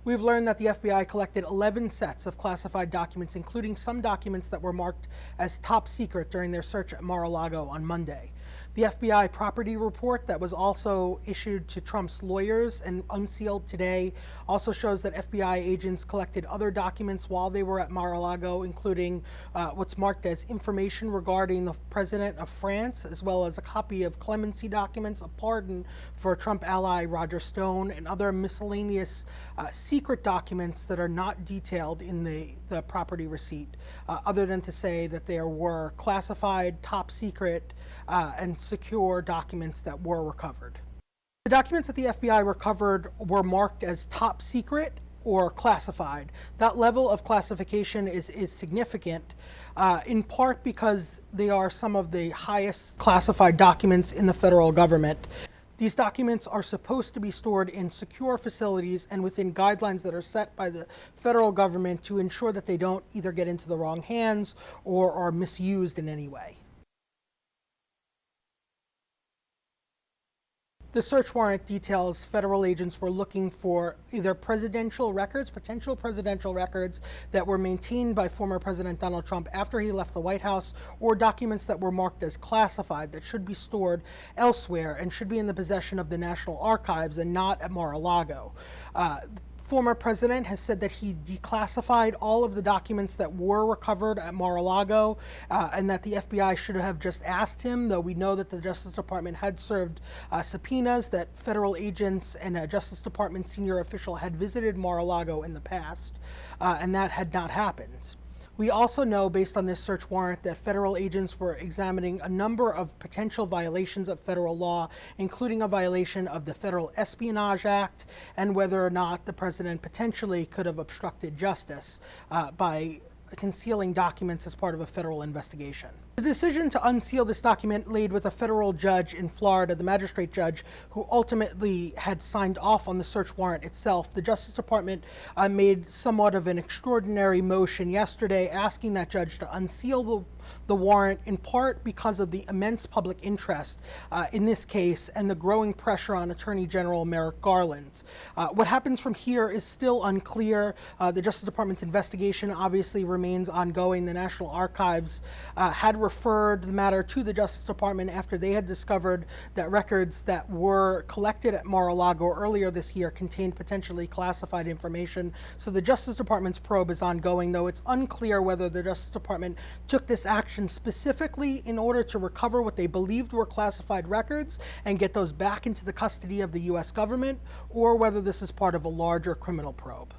We've learned that the FBI collected 11 sets of classified documents, including some documents that were marked as top secret during their search at Mar-a-Lago on Monday. The FBI property report that was also issued to Trump's lawyers and unsealed today also shows that FBI agents collected other documents while they were at Mar-a-Lago, including what's marked as information regarding the president of France, as well as a copy of clemency documents, a pardon for Trump ally Roger Stone, and other miscellaneous secret documents that are not detailed in the property receipt, other than to say that there were classified, top secret, and secure documents that were recovered. The documents that the FBI recovered were marked as top secret or classified. That level of classification is significant, in part because they are some of the highest classified documents in the federal government. These documents are supposed to be stored in secure facilities and within guidelines that are set by the federal government to ensure that they don't either get into the wrong hands or are misused in any way. The search warrant details federal agents were looking for either presidential records, potential presidential records that were maintained by former President Donald Trump after he left the White House, or documents that were marked as classified that should be stored elsewhere and should be in the possession of the National Archives and not at Mar-a-Lago. Former president has said that he declassified all of the documents that were recovered at Mar-a-Lago, and that the FBI should have just asked him, though we know that the Justice Department had served subpoenas, that federal agents and a Justice Department senior official had visited Mar-a-Lago in the past, and that had not happened. We also know, based on this search warrant, that federal agents were examining a number of potential violations of federal law, including a violation of the Federal Espionage Act, and whether or not the president potentially could have obstructed justice by concealing documents as part of a federal investigation. The decision to unseal this document laid with a federal judge in Florida, the magistrate judge, who ultimately had signed off on the search warrant itself. The Justice Department made somewhat of an extraordinary motion yesterday asking that judge to unseal the warrant, in part because of the immense public interest in this case and the growing pressure on Attorney General Merrick Garland. What happens from here is still unclear. The Justice Department's investigation obviously remains ongoing. The National Archives had referred the matter to the Justice Department after they had discovered that records that were collected at Mar-a-Lago earlier this year contained potentially classified information. So the Justice Department's probe is ongoing, though it's unclear whether the Justice Department took this action specifically in order to recover what they believed were classified records and get those back into the custody of the U.S. government, or whether this is part of a larger criminal probe.